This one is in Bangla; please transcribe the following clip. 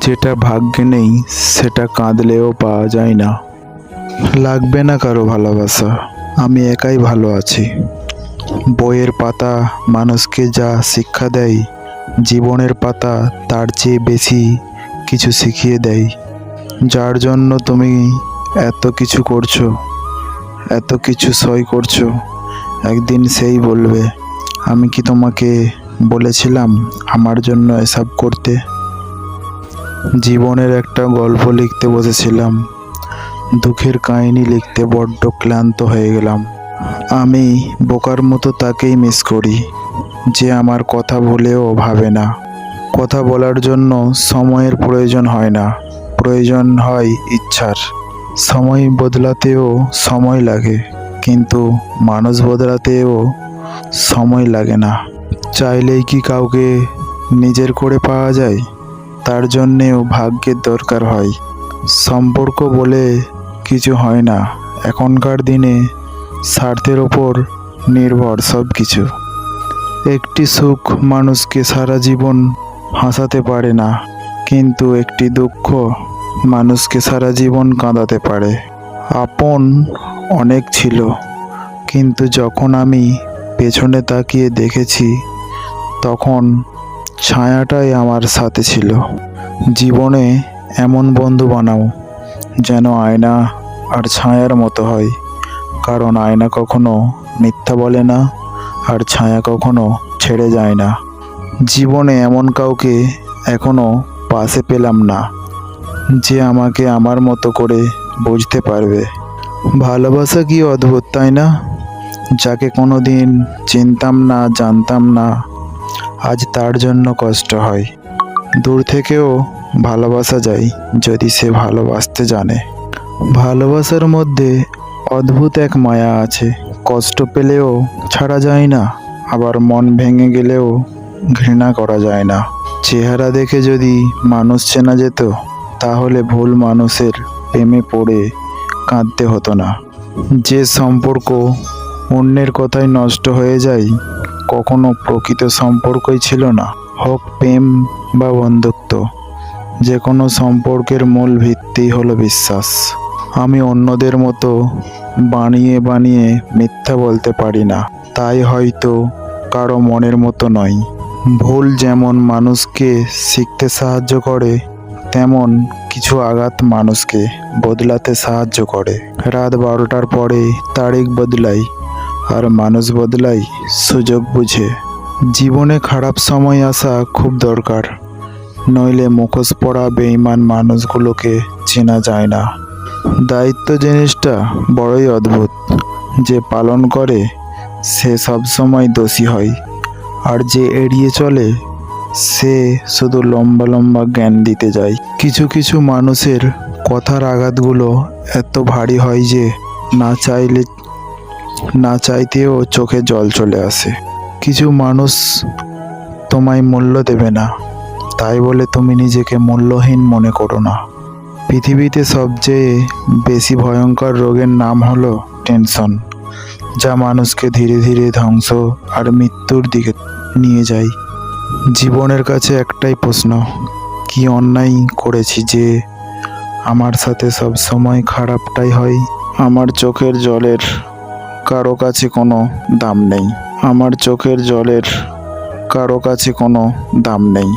যেটা ভাগ্যে নেই সেটা কাঁদলেও পাওয়া যায় না। লাগবে না কারো ভালোবাসা, আমি একাই ভালো আছি। বইয়ের পাতা মানুষকে যা শিক্ষা দেয়, জীবনের পাতা তার চেয়ে বেশি কিছু শিখিয়ে দেয়। যার জন্য তুমি এত কিছু করছো, এত কিছু সই করছো, একদিন সেই বলবে, আমি কি তোমাকে বলেছিলাম আমার জন্য এসব করতে? জীবনের একটা গল্প লিখতে বসেছিলাম, দুঃখের কাহিনী লিখতে বড্ড ক্লান্ত হয়ে গেলাম। আমি বোকার মতো তাকেই মিস করি যে আমার কথা ভুলেও ভাবে না। কথা বলার জন্য সময়ের প্রয়োজন হয় না, প্রয়োজন হয় ইচ্ছার। সময় বদলাতেও সময় লাগে, কিন্তু মানুষ বদলাতেও সময় লাগে না। চাইলেই কি কাউকে নিজের করে পাওয়া যায়? তার জন্যেও ভাগ্যের দরকার হয়। সম্পর্ক বলে কিছু হয় না এখনকার দিনে, স্বার্থের ওপর নির্ভর সব কিছু। একটি সুখ মানুষকে সারা জীবন হাসাতে পারে না, কিন্তু একটি দুঃখ মানুষকে সারা জীবন কাঁদাতে পারে। আপন অনেক ছিল, কিন্তু যখন আমি পেছনে তাকিয়ে দেখেছি, তখন ছায়াটাই আমার সাথে ছিল। জীবনে এমন বন্ধু বানাও যেন আয়না আর ছায়ার মতো হয়, কারণ আয়না কখনো মিথ্যা বলে না, আর ছায়া কখনো ছেড়ে যায় না। জীবনে এমন কাউকে এখনো পাশে পেলাম না যে আমাকে আমার মতো করে বুঝতে পারবে। ভালোবাসা কি অদ্ভুত, তাই না? যাকে কোনো দিন চিনতাম না, জানতাম না, আজ তার জন্য কষ্ট হয়। দূর থেকেও ভালোবাসা যায় যদি সে ভালোবাসতে জানে। ভালোবাসার মধ্যে অদ্ভুত এক মায়া আছে, কষ্ট পেলেও ছাড়া যায় না, আবার মন ভেঙে গেলেও ঘৃণা করা যায় না। চেহারা দেখে যদি মানুষ চেনা যেত, তাহলে ভুল মানুষের প্রেমে পড়ে কাঁদতে হতো না। যে সম্পর্ক অন্যের কথায় নষ্ট হয়ে যায়, কখনো প্রকৃত সম্পর্কই ছিল না। হোক প্রেম বা বন্ধুত্ব, যে কোনো সম্পর্কের মূল ভিত্তি হলো বিশ্বাস। আমি অন্যদের মতো বানিয়ে বানিয়ে মিথ্যা বলতে পারি না, তাই হয়তো কারো মনের মতো নয়। ভুল যেমন মানুষকে শিখতে সাহায্য করে, তেমন কিছু আঘাত মানুষকে বদলাতে সাহায্য করে। রাত 12টার পরে তারিখ বদলাই, আর মানুষ বদলাই সুযোগ বুঝে। জীবনে খারাপ সময় আসা খুব দরকার, নইলে মুখোশ পরা বেঈমান মানুষগুলোকে চেনা যায় না। দায়িত্ব জিনিসটা বড়ই অদ্ভুত, যে পালন করে সে সবসময় দোষী হয়, আর যে এড়িয়ে চলে সে শুধু লম্বা লম্বা জ্ঞান দিতে যায়। কিছু কিছু মানুষের কথার আঘাতগুলো এত ভারী হয় যে না চাইতেও চোখে জল চলে আসে। কিছু মানুষ তোমায় মূল্য দেবে না, তাই বলে তুমি নিজেকে মূল্যহীন মনে করো না। পৃথিবীতে সবচেয়ে বেশি ভয়ঙ্কর রোগের নাম হলো টেনশন, যা মানুষকে ধীরে ধীরে ধ্বংস আর মৃত্যুর দিকে নিয়ে যায়। জীবনের কাছে একটাই প্রশ্ন, কি অন্যায় করেছি যে আমার সাথে সব সময় খারাপটাই হয়? আমার চোখের জলের কারো কাছে কোনো দাম নেই, আমার চোখের জলের কারো কাছে কোনো দাম নেই।